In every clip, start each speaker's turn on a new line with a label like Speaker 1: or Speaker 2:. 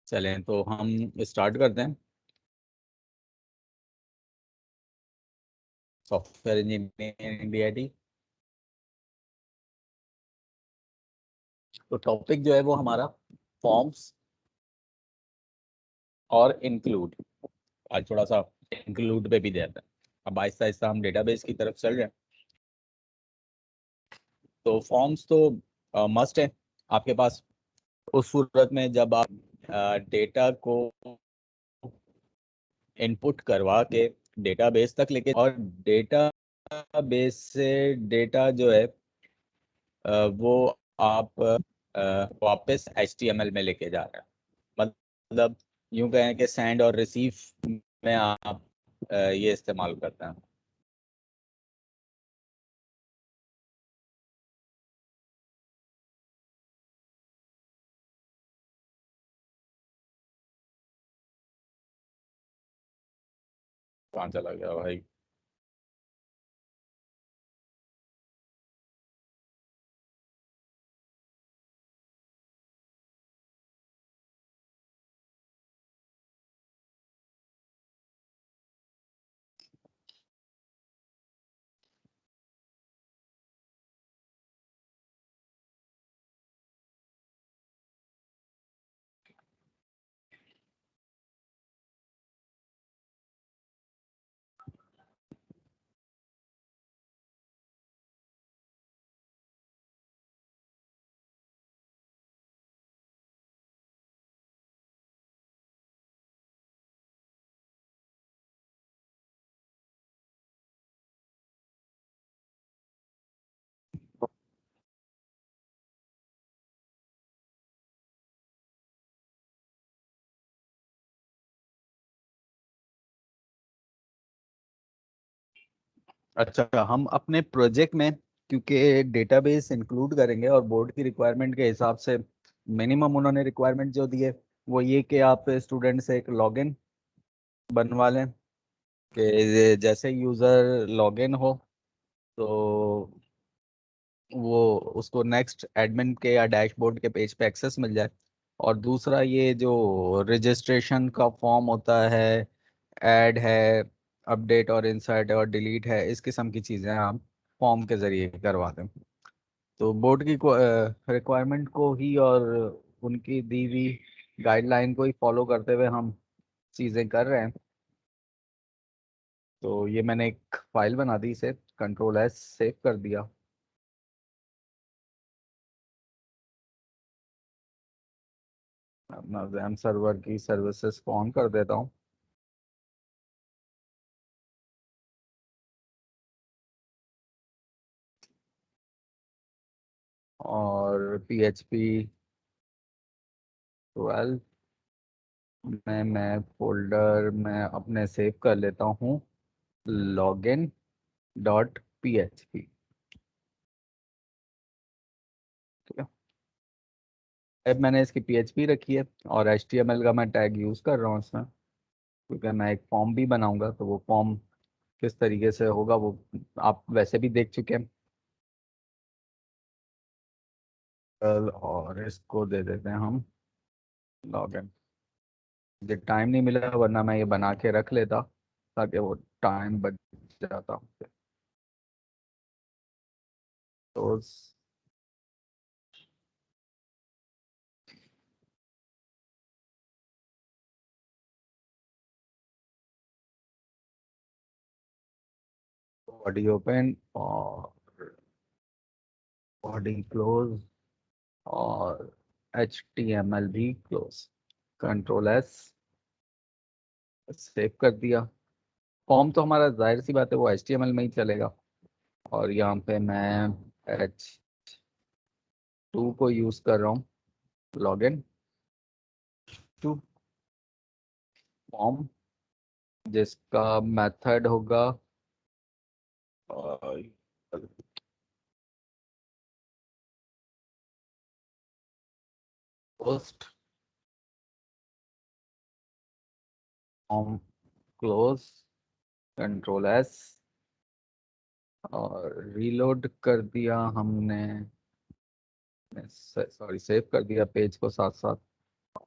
Speaker 1: चलें तो हम स्टार्ट करते हैं। Software engineering DIT। तो टॉपिक जो है वो हमारा फॉर्म्स और इंक्लूड। आज थोड़ा सा इंक्लूड पे भी देते हैं। अब आहिस्ता आहिस्ता हम डेटाबेस की तरफ चल रहे हैं। तो फॉर्म्स तो मस्ट है आपके पास उस सूरत में जब आप डेटा को इनपुट करवा के डेटाबेस तक लेके, और डेटाबेस से डेटा जो है वो आप वापस HTML में लेके जा रहे हैं। मतलब यूं कहें कि सेंड और रिसीव में आप ये इस्तेमाल करते हैं। कहाँ चला गया भाई? अच्छा, हम अपने प्रोजेक्ट में क्योंकि डेटाबेस इंक्लूड करेंगे और बोर्ड की रिक्वायरमेंट के हिसाब से मिनिमम उन्होंने रिक्वायरमेंट जो दी है वो ये कि आप स्टूडेंट से एक लॉगिन बनवा लें, कि जैसे यूज़र लॉगिन हो तो वो उसको नेक्स्ट एडमिन के या डैशबोर्ड के पेज पे एक्सेस मिल जाए। और दूसरा, ये जो रजिस्ट्रेशन का फॉर्म होता है, ऐड है, अपडेट और इंसर्ट और डिलीट है, इस किस्म की चीज़ें हम फॉर्म के ज़रिए करवा दें। तो बोर्ड की रिक्वायरमेंट को ही और उनकी दी हुई गाइडलाइन को ही फॉलो करते हुए हम चीज़ें कर रहे हैं। तो ये मैंने एक फाइल बना दी, इसे Ctrl+S सेव कर दिया। अपना जैम सर्वर की सर्विसेज को ऑन कर देता हूँ। और PHP 12 में मैं फोल्डर में अपने सेव कर लेता हूँ login.php। ठीक है। अब मैंने इसकी PHP रखी है और HTML का मैं टैग यूज़ कर रहा हूँ इसमें, क्योंकि मैं एक फॉर्म भी बनाऊंगा। तो वो फॉर्म किस तरीके से होगा वो आप वैसे भी देख चुके हैं। और इसको दे देते हैं हम लॉगिन। मुझे टाइम नहीं मिला, वरना मैं ये बना के रख लेता ताकि वो टाइम बच जाता। तो बॉडी ओपन और बॉडी क्लोज और HTML भी क्लोज। Ctrl+S सेव कर दिया। फॉर्म तो हमारा जाहिर सी बात है वो HTML में ही चलेगा। और यहाँ पे मैं H2 को यूज कर रहा हूँ, लॉगिन टू फॉर्म, जिसका मेथड होगा पोस्ट फॉर्म क्लोज। Ctrl+S और रीलोड कर दिया हमने, सॉरी सेव कर दिया पेज को साथ साथ।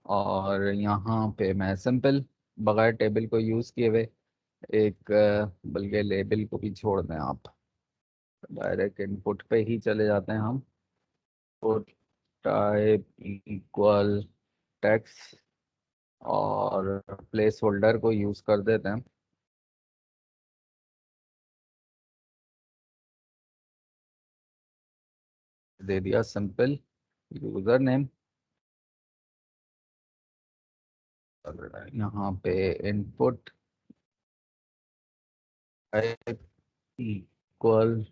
Speaker 1: और यहाँ पे मैं सिंपल बगैर टेबल को यूज़ किए हुए एक बल्कि लेबल को भी छोड़ दें आप, डायरेक्ट इनपुट पे ही चले जाते हैं हम। पुट टाइप इक्वल टेक्स्ट और प्लेस होल्डर को यूज़ कर देते हैं। दे दिया सिंपल यूज़र नेम। यहाँ पे input type equal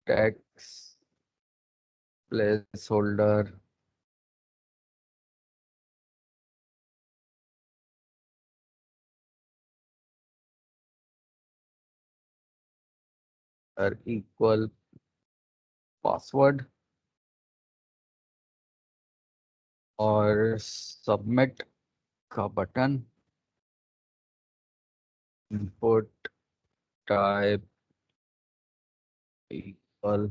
Speaker 1: text place holder equal password और सबमिट का button. Input type equal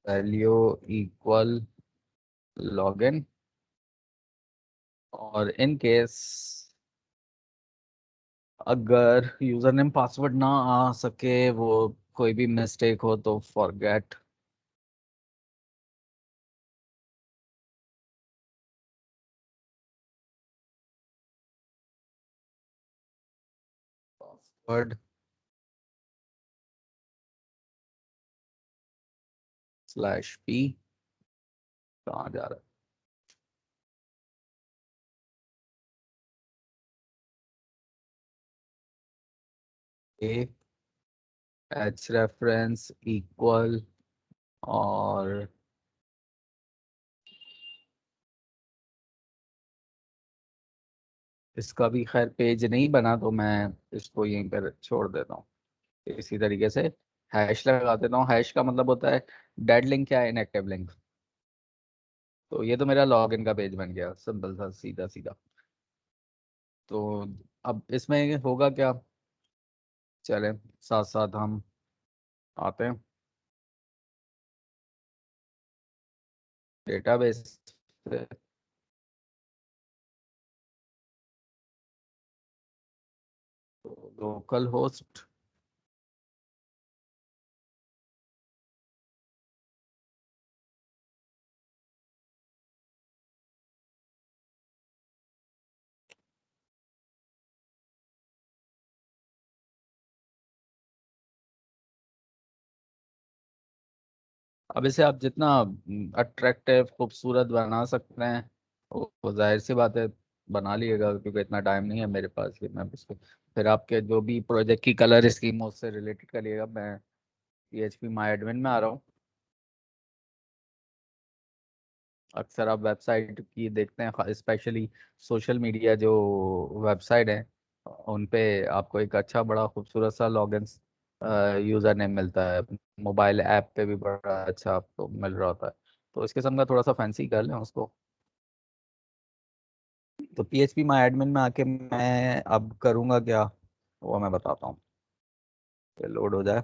Speaker 1: value equal login. और इन केस अगर यूजर नेम पासवर्ड ना आ सके, वो कोई भी मिस्टेक हो, तो फॉरगेट पासवर्ड /p। कहाँ जा रहा है? ए एच रेफरेंस इक्वल और इसका भी खैर पेज नहीं बना, तो मैं इसको यहीं पर छोड़ देता हूँ। इसी तरीके से हैश लगा देता हूँ। हैश का मतलब होता है डेड लिंक या इनएक्टिव लिंक। तो ये तो मेरा लॉगिन का पेज बन गया, सिंपल सा सीधा सीधा। तो अब इसमें होगा क्या, चलें साथ साथ हम आते हैं डेटाबेस पे। लोकल होस्ट अब इसे आप जितना अट्रैक्टिव खूबसूरत बना सकते हैं, वो जाहिर सी बात है बना लिएगा, क्योंकि इतना टाइम नहीं है मेरे पास कि मैं उसको फिर आपके जो भी प्रोजेक्ट की कलर स्कीम हो उससे रिलेटेड करिएगा। मैं PHP माई एडमिन में आ रहा हूँ। अक्सर आप वेबसाइट की देखते हैं, स्पेशली सोशल मीडिया जो वेबसाइट है, उन पे आपको एक अच्छा बड़ा खूबसूरत सा लॉगिन यूज़र नेम मिलता है। मोबाइल ऐप पे भी बड़ा अच्छा आपको मिल रहा होता है। तो इस किस्म का थोड़ा सा फैंसी कर लें उसको। तो PHP माई एडमिन में आके मैं अब करूँगा क्या, वो मैं बताता हूँ। ये लोड हो जाए।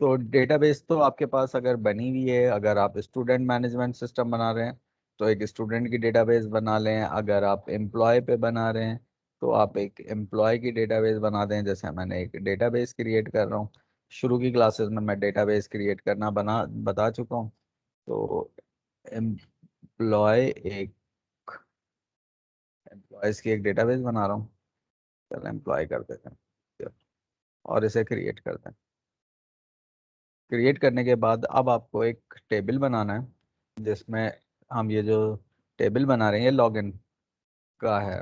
Speaker 1: तो डेटाबेस तो आपके पास अगर बनी हुई है, अगर आप स्टूडेंट मैनेजमेंट सिस्टम बना रहे हैं तो एक स्टूडेंट की डेटाबेस बना लें। अगर आप एम्प्लॉय पे बना रहे हैं तो आप एक एम्प्लॉय की डेटाबेस बना दें। जैसे मैंने एक डेटाबेस क्रिएट कर रहा हूँ, शुरू की क्लासेस में मैं डेटाबेस क्रिएट करना बना बता चुका हूँ। तो एम्प्लॉय एक एम्प्लॉयज़ की एक डेटाबेस बना रहा हूँ। चलो एम्प्लॉय कर देते हैं और इसे क्रिएट करते हैं। क्रिएट करने के बाद अब आपको एक टेबल बनाना है, जिसमें हम ये जो टेबल बना रहे हैं ये लॉगिन का है।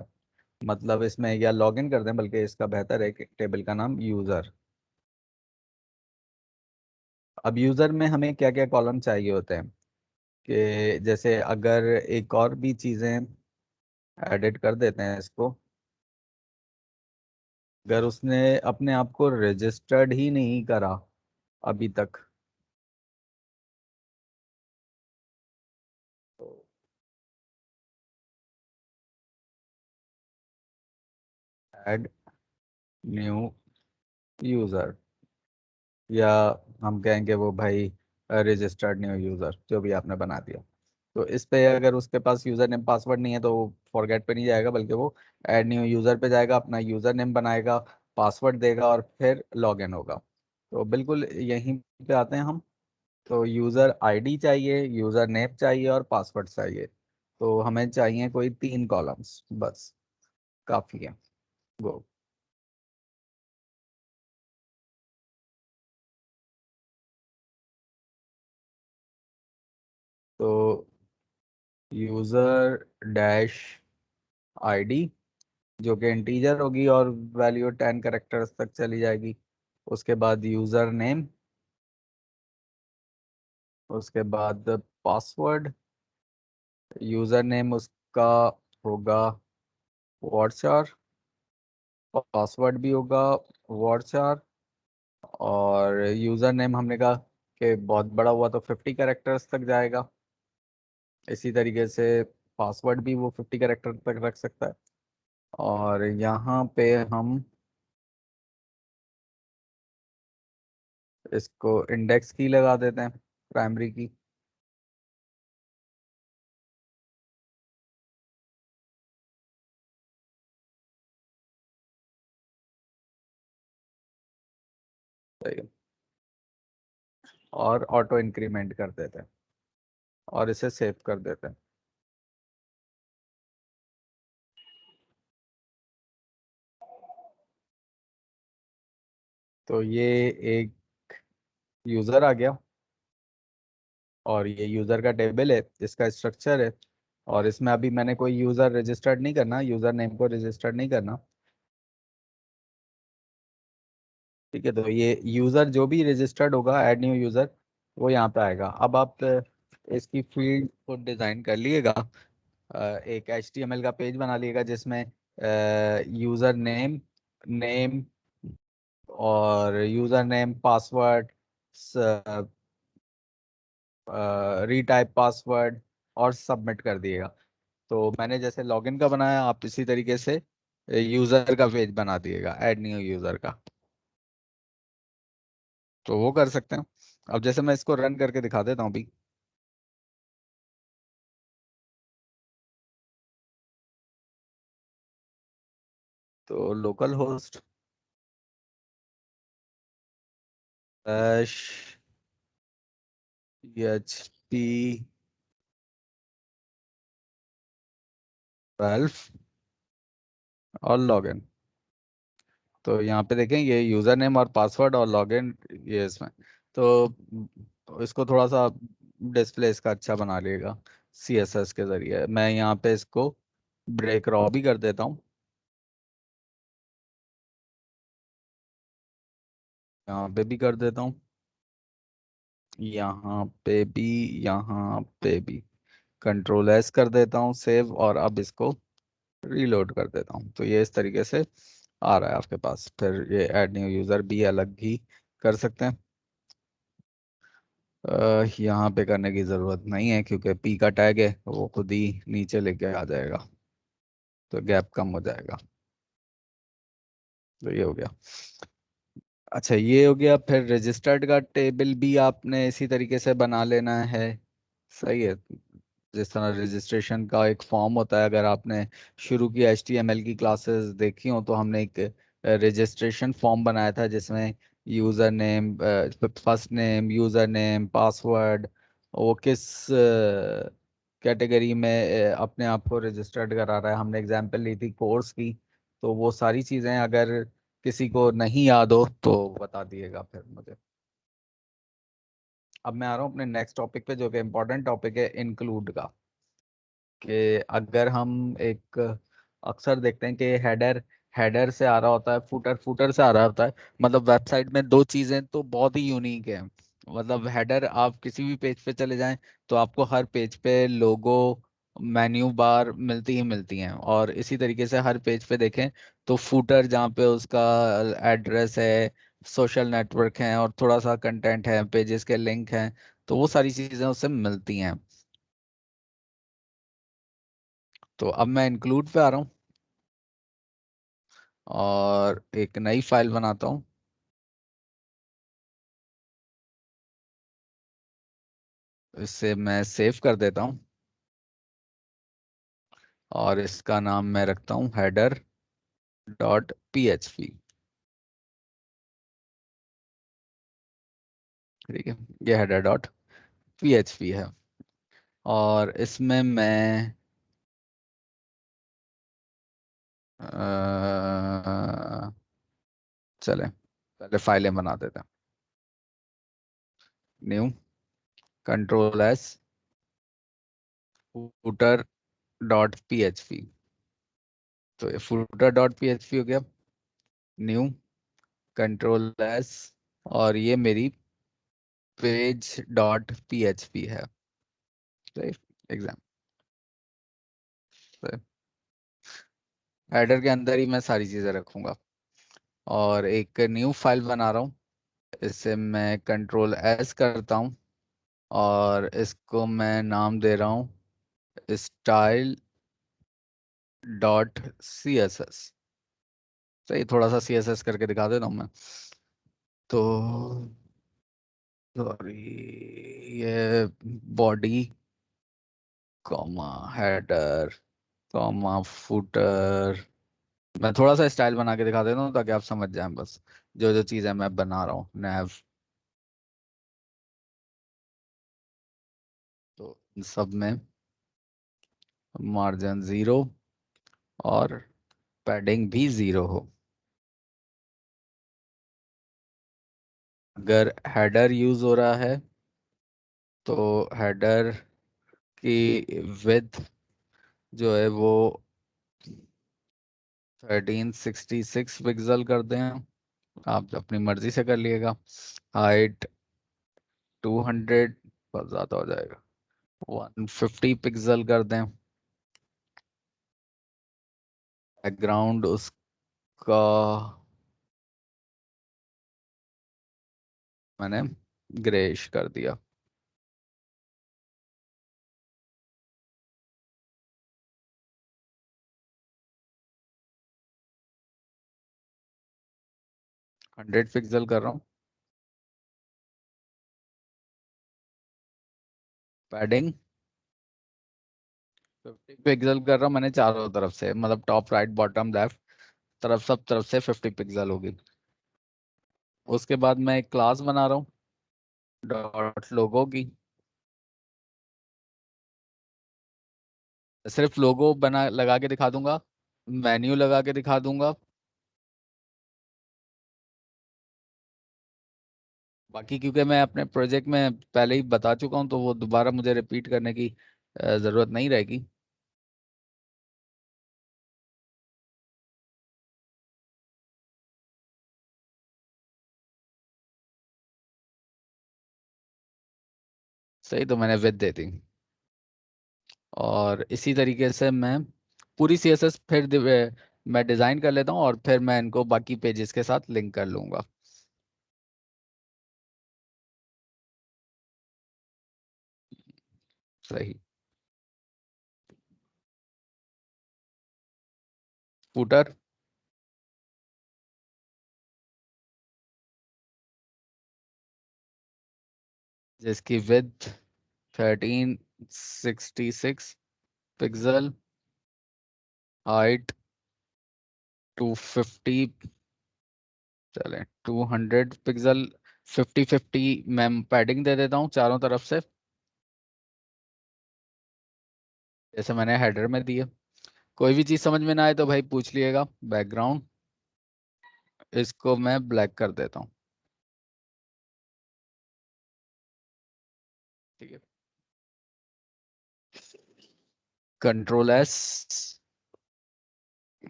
Speaker 1: मतलब इसमें या लॉगिन कर दें, बल्कि इसका बेहतर है कि टेबल का नाम यूज़र। अब यूज़र में हमें क्या क्या कॉलम चाहिए होते हैं, कि जैसे अगर एक और भी चीज़ें एडिट कर देते हैं इसको। अगर उसने अपने आप को रजिस्टर्ड ही नहीं करा अभी तक, ऐड न्यू यूजर, या हम कहेंगे वो भाई रजिस्टर्ड न्यू यूजर, जो भी आपने बना दिया। तो इस पे अगर उसके पास यूजर नेम पासवर्ड नहीं है तो वो फॉरगेट पे नहीं जाएगा, बल्कि वो ऐड न्यू यूजर पे जाएगा, अपना यूजर नेम बनाएगा, पासवर्ड देगा और फिर लॉगिन होगा। तो बिल्कुल यहीं पे आते हैं हम। तो यूजर आईडी चाहिए, यूजर नेम चाहिए और पासवर्ड चाहिए। तो हमें चाहिए कोई 3 कॉलम्स बस, काफी है वो। तो यूजर डैश आईडी, जो कि इंटीजर होगी और वैल्यू 10 कैरेक्टर्स तक चली जाएगी। उसके बाद यूजर नेम, उसके बाद पासवर्ड। यूजर नेम उसका होगा वॉर्चार, पासवर्ड भी होगा वॉर्चार। और यूजर नेम हमने कहा कि बहुत बड़ा हुआ तो 50 कैरेक्टर्स तक जाएगा। इसी तरीके से पासवर्ड भी वो 50 कैरेक्टर तक रख सकता है। और यहाँ पे हम इसको इंडेक्स की लगा देते हैं, प्राइमरी की। सही है। और ऑटो इंक्रीमेंट कर देते हैं और इसे सेव कर देते हैं। तो ये एक यूजर आ गया, और ये यूजर का टेबल है, इसका स्ट्रक्चर है। और इसमें अभी मैंने कोई यूजर रजिस्टर्ड नहीं करना, यूजर नेम को रजिस्टर्ड नहीं करना। ठीक है, तो ये यूजर जो भी रजिस्टर्ड होगा, ऐड न्यू यूजर, वो यहाँ पे आएगा। अब आप इसकी फील्ड को डिजाइन कर लिएगा। एक HTML का पेज बना लिएगा जिसमें यूजर नेम, नेम और user name, password, retype password, और सबमिट कर दिएगा। तो मैंने जैसे लॉगिन का बनाया, आप इसी तरीके से यूजर का पेज बना दिएगा, ऐड न्यू यूजर का। तो वो कर सकते हैं। अब जैसे मैं इसको रन करके दिखा देता हूँ अभी। तो लोकल होस्ट PHP 12 और लॉगिन। तो यहाँ पे देखें, ये यूजर नेम और पासवर्ड और लॉगिन, ये इसमें। तो इसको थोड़ा सा डिस्प्ले इसका अच्छा बना लेगा CSS के जरिए। मैं यहाँ पे इसको ब्रेक रॉ भी कर देता हूँ, यहाँ पे भी कर देता हूँ, यहाँ पे भी, यहाँ पे भी। कंट्रोल S कर देता हूँ सेव, और अब इसको रीलोड कर देता हूँ। तो ये इस तरीके से आ रहा है आपके पास। फिर ये ऐड न्यू यूजर भी अलग ही कर सकते हैं। यहाँ पे करने की ज़रूरत नहीं है, क्योंकि P का टैग है, वो खुद ही नीचे लेके आ जाएगा, तो गैप कम हो जाएगा। तो ये हो गया। अच्छा, ये हो गया। फिर रजिस्टर्ड का टेबल भी आपने इसी तरीके से बना लेना है। सही है। जिस तरह रजिस्ट्रेशन का एक फॉर्म होता है, अगर आपने शुरू की HTML की क्लासेस देखी हो, तो हमने एक रजिस्ट्रेशन फॉर्म बनाया था जिसमें user name, first name, user name, password, वो किस कैटेगरी में अपने आप को रजिस्टर्ड करा रहा है। हमने एग्जांपल ली थी कोर्स की। तो वो सारी चीज़ें अगर किसी को नहीं याद हो तो बता दिएगा फिर मुझे। अब मैं आ रहा हूँ अपने नेक्स्ट टॉपिक पे, जो कि इम्पोर्टेंट टॉपिक है इंक्लूड का। कि अगर हम एक, अक्सर देखते हैं कि हेडर हेडर से आ रहा होता है, फुटर फुटर से आ रहा होता है। मतलब वेबसाइट में दो चीजें तो बहुत ही यूनिक है। मतलब हेडर, आप किसी भी पेज पे चले जाएं तो आपको हर पेज पे लोगो, मेन्यू बार मिलती ही मिलती हैं। और इसी तरीके से हर पेज पे देखें तो फुटर, जहाँ पे उसका एड्रेस है, सोशल नेटवर्क है और थोड़ा सा कंटेंट है, पेजेस के लिंक हैं, तो वो सारी चीजें उससे मिलती हैं। तो अब मैं इंक्लूड पे आ रहा हूँ। और एक नई फाइल बनाता हूँ। इसे मैं सेव कर देता हूँ और इसका नाम मैं रखता हूँ header.php। ठीक है, ये header.php है। और इसमें मैं चले पहले फाइलें बना देते हैं। New, control S, footer.php। तो ये footer.php हो गया। न्यू, कंट्रोल S, और ये मेरी page.php है। सही, एग्जाम। हेडर के अंदर ही मैं सारी चीजें रखूंगा। और एक न्यू फाइल बना रहा हूँ। इसे मैं कंट्रोल S करता हूँ और इसको मैं नाम दे रहा हूँ style.css। सही, थोड़ा सा CSS करके दिखा देता हूँ मैं। तो सॉरी, ये body comma header comma footer. मैं थोड़ा सा स्टाइल बना के दिखा देता हूँ ताकि आप समझ जाएं बस, जो जो चीज़ें मैं बना रहा हूँ नैव। तो इन सब में मार्जिन 0 और पैडिंग भी 0 हो। अगर हेडर यूज हो रहा है तो हेडर की विड्थ जो है वो 1366 पिक्सल कर दें। आप अपनी मर्जी से कर लिएगा। हाइट 200, बहुत ज़्यादा हो जाएगा, 150 पिक्सल कर दें। बैकग्राउंड उसका मैंने ग्रेश कर दिया। 100 पिक्सल कर रहा हूँ। पैडिंग 50 पिक्सल कर रहा हूँ मैंने चारों तरफ से, मतलब टॉप राइट बॉटम लेफ्ट तरफ, सब तरफ से 50 पिक्सल होगी। उसके बाद मैं एक क्लास बना रहा हूँ डॉट लोगो की। सिर्फ लोगो बना लगा के दिखा दूंगा, मेन्यू लगा के दिखा दूंगा। बाकी क्योंकि मैं अपने प्रोजेक्ट में पहले ही बता चुका हूँ तो वो दोबारा मुझे रिपीट करने की जरूरत नहीं रहेगी। सही, तो मैंने विद दे दी। और इसी तरीके से मैं पूरी CSS फिर मैं डिज़ाइन कर लेता हूँ और फिर मैं इनको बाकी पेजेस के साथ लिंक कर लूँगा। सही। फुटर जिसकी विड्थ 1366 पिक्सल, हाइट 250, चले 200 पिक्सल। 50-50 मैं पैडिंग दे देता हूँ चारों तरफ से, जैसे मैंने हेडर में दिए। कोई भी चीज़ समझ में ना आए तो भाई पूछ लिएगा। बैकग्राउंड इसको मैं ब्लैक कर देता हूँ। ठीक है, कंट्रोल S।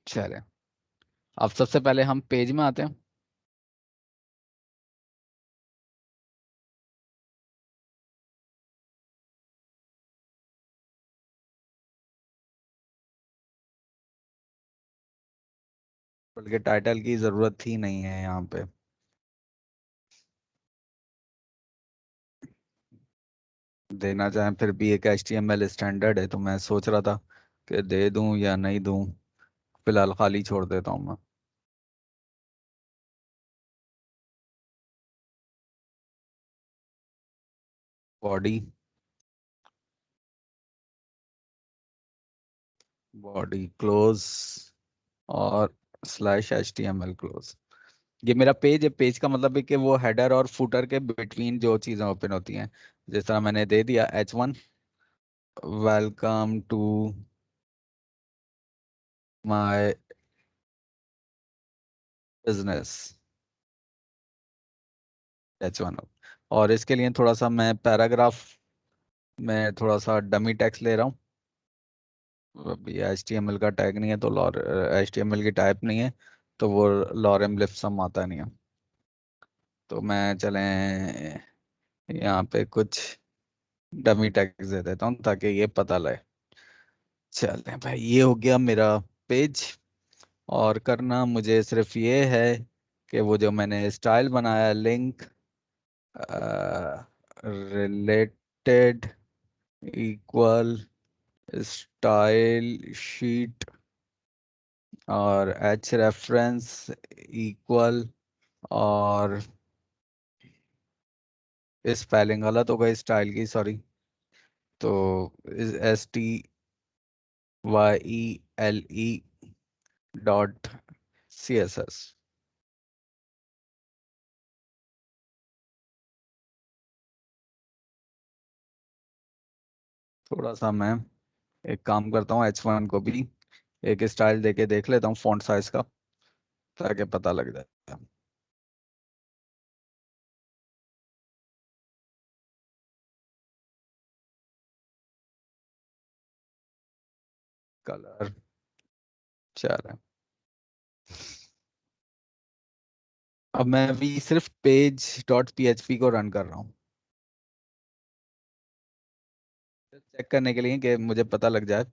Speaker 1: चले, अब सबसे पहले हम पेज में आते हैं। बल्कि टाइटल की जरूरत ही नहीं है यहाँ पे। देना चाहें फिर भी एक HTML स्टैंडर्ड है, तो मैं सोच रहा था कि दे दूं या नहीं दूं। फिलहाल खाली छोड़ देता हूँ मैं। बॉडी, बॉडी क्लोज और स्लैश HTML क्लोज। ये मेरा पेज है। पेज का मतलब है कि वो हेडर और फुटर के बिटवीन जो चीज़ें ओपन होती हैं, जिस तरह मैंने दे दिया H1, welcome to my business, H1। और इसके लिए थोड़ा सा मैं पैराग्राफ में थोड़ा सा डमी टेक्स्ट ले रहा हूँ। अभी HTML का टैग नहीं है तो HTML की टाइप नहीं है, तो वो लॉरेम लिप्सम आता नहीं है। तो मैं चलें यहाँ पे कुछ डमी टैग्स दे देता हूँ ताकि ये पता लगे। चलें भाई, ये हो गया मेरा पेज। और करना मुझे सिर्फ ये है कि वो जो मैंने स्टाइल बनाया, link related equal style sheet और H रेफरेंस इक्वल, और स्पेलिंग गलत हो गई स्टाइल की, सॉरी। तो STYELE.CSS। थोड़ा सा मैं एक काम करता हूँ, H1 को भी एक स्टाइल देके देख लेता हूँ फॉन्ट साइज का, ताकि पता लग जाए। कलर, चल। अब मैं अभी सिर्फ page.php को रन कर रहा हूँ, चेक करने के लिए कि मुझे पता लग जाए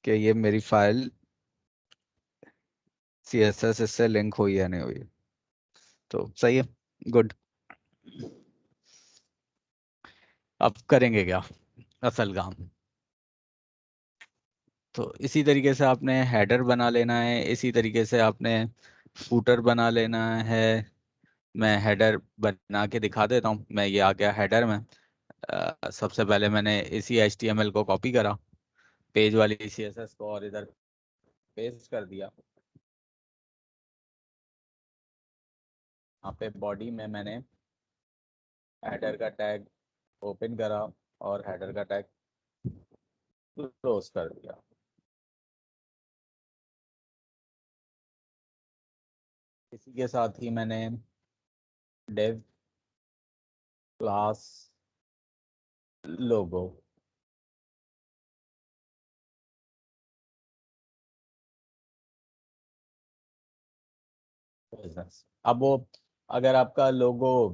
Speaker 1: कि ये मेरी फाइल CSS इससे लिंक हुई या नहीं हुई। तो सही है, गुड। अब करेंगे क्या, असल काम। तो इसी तरीके से आपने हेडर बना लेना है, इसी तरीके से आपने फूटर बना लेना है। मैं हेडर बना के दिखा देता हूँ। मैं ये आ गया हेडर में। सबसे पहले मैंने इसी HTML को कॉपी करा, पेज वाली CSS को, और इधर पेस्ट कर दिया। यहाँ पे बॉडी में मैंने हेडर का टैग ओपन करा और हेडर का टैग क्लोज कर दिया। इसी के साथ ही मैंने डेव क्लास लोगो बिजनेस। अब वो, अगर आपका लोगो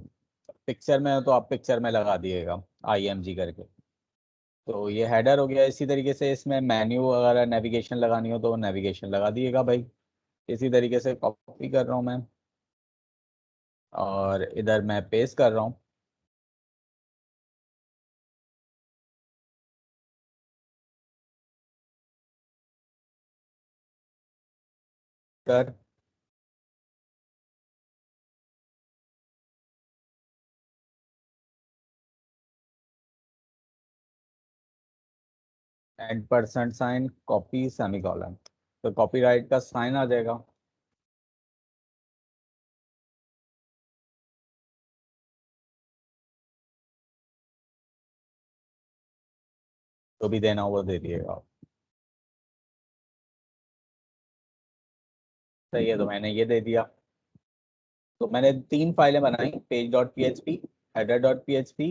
Speaker 1: पिक्चर में हो तो आप पिक्चर में लगा दिएगा IMG करके। तो ये हेडर हो गया। इसी तरीके से इसमें मेन्यू वगैरह नेविगेशन लगानी हो तो नेविगेशन लगा दिएगा भाई। इसी तरीके से कॉपी कर रहा हूँ मैं, और इधर मैं पेस्ट कर रहा हूँ। कर 10% साइन कॉपी सेमीकोलन, तो कॉपीराइट का साइन आ जाएगा। जो भी देना हो वो दे दिएगा आप। सही है, तो मैंने ये दे दिया। तो मैंने 3 फाइलें बनाई, page.php, header.php,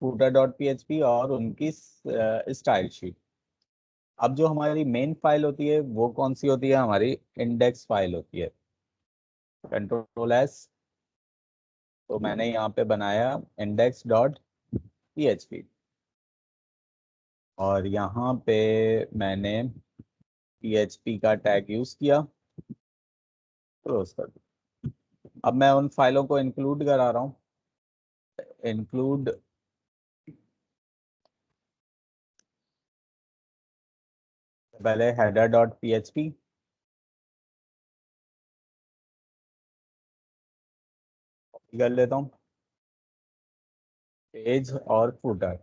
Speaker 1: footer.php और उनकी स्टाइल शीट। अब जो हमारी मेन फाइल होती है वो कौन सी होती है, हमारी इंडेक्स फाइल होती है। Ctrl+S। तो मैंने यहाँ पे बनाया index.php, और यहाँ पे मैंने PHP का टैग यूज किया, क्लोज कर दिया। अब मैं उन फाइलों को इंक्लूड करा रहा हूँ। इंक्लूड, पहले header.php कर लेता हूँ। पेज और फुटर।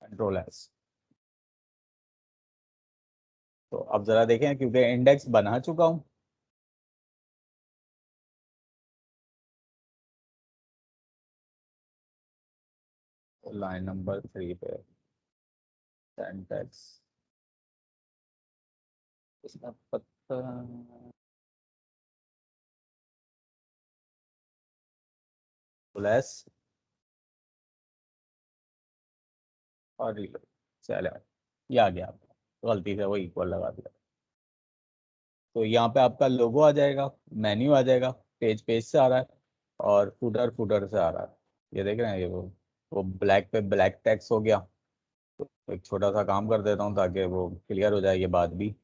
Speaker 1: Control S. तो अब जरा देखें, क्योंकि इंडेक्स बना चुका हूं। लाइन नंबर 3 पे सिंटैक्स इसमें पत्ता प्लस और reload। चलो, ये आ गया। गलती से वो इक्वल लगा दिया। तो यहाँ पे आपका लोगो आ जाएगा, मेन्यू आ जाएगा, पेज पेज से आ रहा है और फुटर फुटर से आ रहा है। ये देख रहे हैं, ये वो ब्लैक पे ब्लैक टेक्स्ट हो गया। तो एक छोटा सा काम कर देता हूँ ताकि वो क्लियर हो जाए ये बात भी।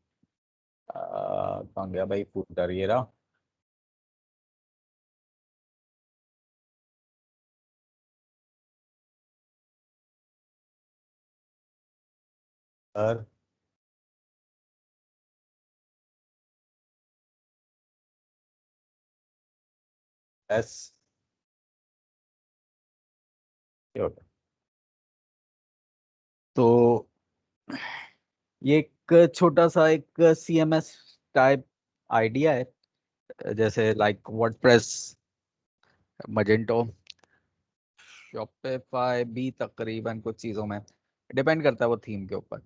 Speaker 1: कहाँ गया भाई फुटर, ये रहा। और एस। तो ये एक छोटा सा एक CMS टाइप आइडिया है, जैसे लाइक वर्डप्रेस, मजेंटो, शॉपिफाई भी तकरीबन कुछ चीज़ों में डिपेंड करता है वो थीम के ऊपर।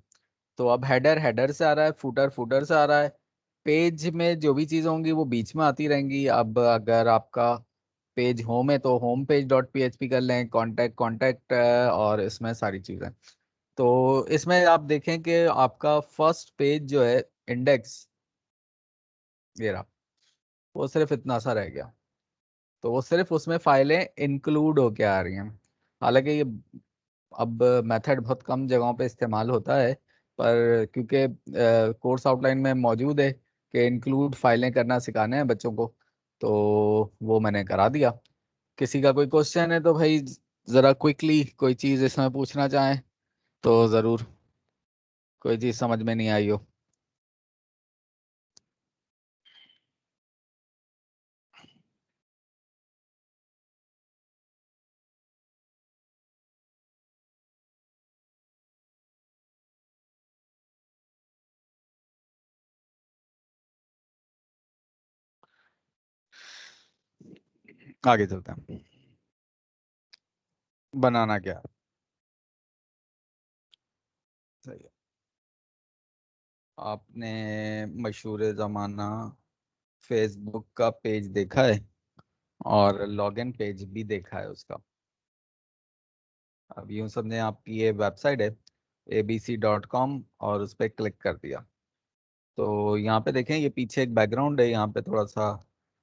Speaker 1: तो अब हेडर हेडर से आ रहा है, फुटर फुटर से आ रहा है, पेज में जो भी चीज़ें होंगी वो बीच में आती रहेंगी। अब अगर आपका पेज होम है तो होम पेज डॉट PHP कर लें, कॉन्टैक्ट कॉन्टैक्ट, और इसमें सारी चीज़ें। तो इसमें आप देखें कि आपका फर्स्ट पेज जो है, इंडेक्स, ये रहा, वो सिर्फ इतना सा रह गया। तो वो सिर्फ उसमें फाइलें इंक्लूड होके आ रही हैं। हालांकि ये अब मेथड बहुत कम जगहों पे इस्तेमाल होता है, पर क्योंकि कोर्स आउटलाइन में मौजूद है कि इंक्लूड फाइलें करना सिखाने हैं बच्चों को, तो वो मैंने करा दिया। किसी का कोई क्वेश्चन है तो भाई ज़रा क्विकली कोई चीज़ इसमें पूछना चाहें तो ज़रूर, कोई चीज़ समझ में नहीं आई हो। आगे चलते हैं। बनाना क्या है? सही है। आपने मशहूर ज़माना फेसबुक का पेज देखा है और लॉगिन पेज भी देखा है उसका। अब यूं समझे आपकी ये वेबसाइट है abc.com और उस पर क्लिक कर दिया। तो यहाँ पे देखें, ये पीछे एक बैकग्राउंड है, यहाँ पे थोड़ा सा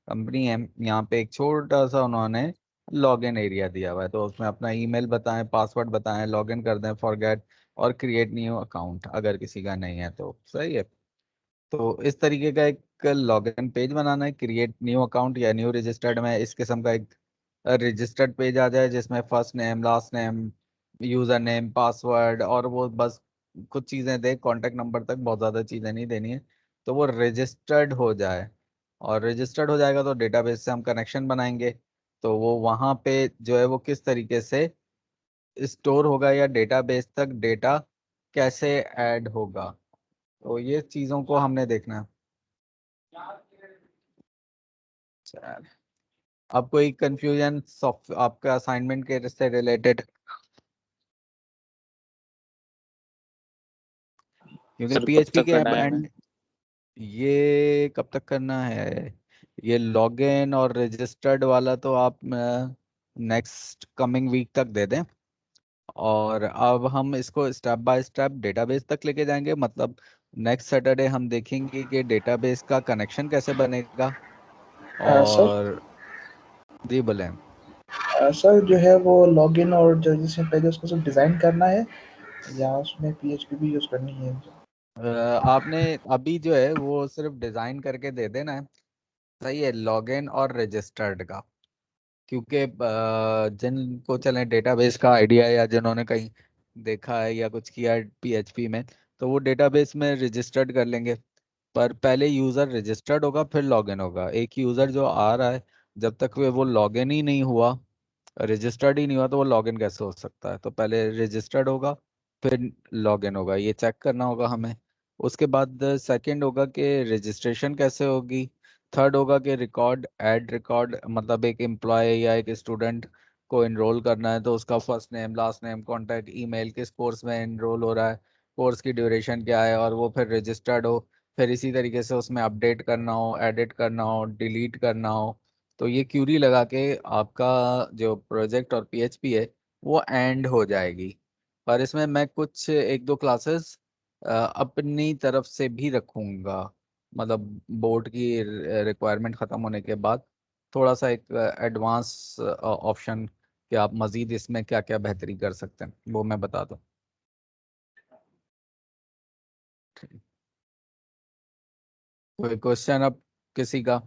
Speaker 1: कंपनी है, यहाँ पे एक छोटा सा उन्होंने लॉगिन एरिया दिया हुआ है। तो उसमें अपना ईमेल बताएं, पासवर्ड बताएं, लॉगिन कर दें, फॉरगेट और क्रिएट न्यू अकाउंट अगर किसी का नहीं है तो। सही है। तो इस तरीके का एक लॉगिन पेज बनाना है, क्रिएट न्यू अकाउंट या न्यू रजिस्टर्ड में इस किस्म का एक रजिस्टर्ड पेज आ जाए जिसमें first name, last name, user name, password और वो बस कुछ चीज़ें दे, कॉन्टेक्ट नंबर तक, बहुत ज़्यादा चीज़ें नहीं देनी है। तो वो रजिस्टर्ड हो जाए, और रजिस्टर्ड हो जाएगा तो डेटाबेस से हम कनेक्शन बनाएंगे। तो वो वहाँ पे जो है वो किस तरीके से स्टोर होगा या डेटाबेस तक डेटा कैसे ऐड होगा, तो ये चीज़ों को हमने देखना है। चल, अब कोई कंफ्यूजन सॉफ्ट आपका असाइनमेंट के से रिलेटेड? क्योंकि
Speaker 2: सर कब
Speaker 1: PHP
Speaker 2: तक
Speaker 1: के
Speaker 2: करना है हमें?
Speaker 1: एंड, ये कब तक करना है? ये लॉगिन और रजिस्टर्ड वाला तो आप नेक्स्ट कमिंग वीक तक दे दें। और अब हम इसको स्टेप बाय स्टेप डेटाबेस तक लेके जाएंगे, मतलब नेक्स्ट सैटरडे हम देखेंगे कि डेटाबेस का कनेक्शन कैसे बनेगा।
Speaker 2: सर
Speaker 1: और जी बोले।
Speaker 2: सर जो है वो लॉगिन और जो जिससे पहले उसको सब डिज़ाइन करना है या उसमें पीएचपी भी यूज़ करनी है?
Speaker 1: आपने अभी जो है वो सिर्फ डिजाइन करके दे देना है। सही है, लॉगिन और रजिस्टर्ड का। क्योंकि जिनको चले डेटाबेस का आइडिया है या जिन्होंने कहीं देखा है या कुछ किया है PHP में, तो वो डेटाबेस में रजिस्टर्ड कर लेंगे। पर पहले यूजर रजिस्टर्ड होगा फिर लॉगिन होगा। एक यूजर जो आ रहा है, जब तक वो लॉगिन ही नहीं हुआ, रजिस्टर्ड ही नहीं हुआ, तो वो लॉगिन कैसे हो सकता है? तो पहले रजिस्टर्ड होगा फिर लॉगिन होगा, ये चेक करना होगा हमें। उसके बाद सेकंड होगा कि रजिस्ट्रेशन कैसे होगी। थर्ड होगा कि रिकॉर्ड ऐड रिकॉर्ड, मतलब एक एम्प्लॉय या एक स्टूडेंट को इनरोल करना है तो उसका first name last name contact email किस कोर्स में इनरोल हो रहा है, कोर्स की ड्यूरेशन क्या है, और वो फिर रजिस्टर्ड हो। फिर इसी तरीके से उसमें अपडेट करना हो, एडिट करना हो, डिलीट करना हो। तो ये क्यूरी लगा के आपका जो प्रोजेक्ट और पीएचपी है वो एंड हो जाएगी। पर इसमें मैं कुछ एक दो क्लासेस अपनी तरफ से भी रखूंगा, मतलब बोर्ड की रिक्वायरमेंट ख़त्म होने के बाद थोड़ा सा एक एडवांस ऑप्शन कि आप मज़ीद इसमें क्या क्या बेहतरी कर सकते हैं वो मैं बता दूँ। कोई क्वेश्चन अब किसी का?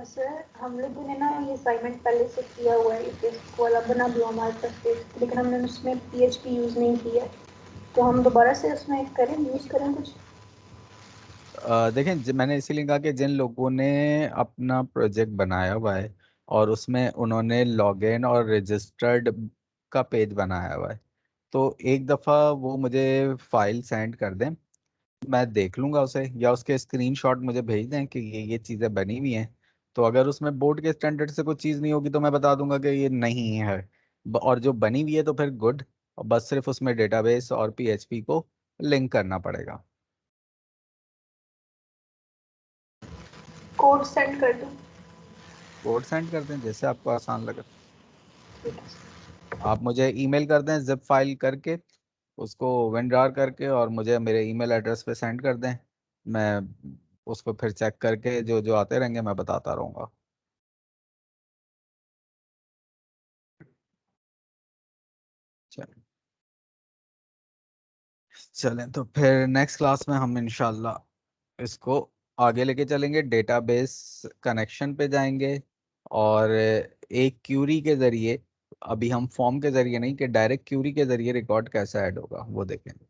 Speaker 3: सर हम लोगों ने ना ये असाइनमेंट पहले से किया हुआ है, ये वाला बना दिया हमारे पास टेस्ट, लेकिन हमने उसमें पीएचपी यूज़ नहीं किया है, तो हम दोबारा से उसमें करें, यूज़ करें कुछ?
Speaker 1: देखें, मैंने इसीलिए कहा कि जिन लोगों ने अपना प्रोजेक्ट बनाया हुआ है और उसमें उन्होंने लॉगिन और रजिस्टर्ड का पेज बनाया हुआ है, तो एक दफ़ा वो मुझे फाइल सेंड कर दें, मैं देख लूंगा उसे, या उसके स्क्रीनशॉट मुझे भेज दें कि ये चीज़ें बनी हुई हैं। तो अगर उसमें बोर्ड के स्टैंडर्ड से कोई चीज़ नहीं होगी तो मैं बता दूंगा कि ये नहीं है। और जो बनी हुई है तो फिर गुड, और बस सिर्फ उसमें डेटाबेस और पीएचपी को लिंक करना पड़ेगा।
Speaker 3: कोड सेंड कर दूँ?
Speaker 1: कोड सेंड कर दें जैसे आपको आसान लगे।
Speaker 3: ठीक है।
Speaker 1: आप मुझे ईमेल कर दें जिप फाइल करके, उसको विनड्रार करके, और मुझे मेरे ईमेल एड्रेस पे सेंड कर दें। मैं उसको फिर चेक करके जो जो आते रहेंगे मैं बताता रहूँगा। चलें, तो फिर नेक्स्ट क्लास में हम इंशाल्लाह इसको आगे लेके चलेंगे, डेटाबेस कनेक्शन पे जाएंगे, और एक क्यूरी के ज़रिए, अभी हम फॉर्म के ज़रिए नहीं, कि डायरेक्ट क्यूरी के ज़रिए रिकॉर्ड कैसे ऐड होगा वो देखेंगे।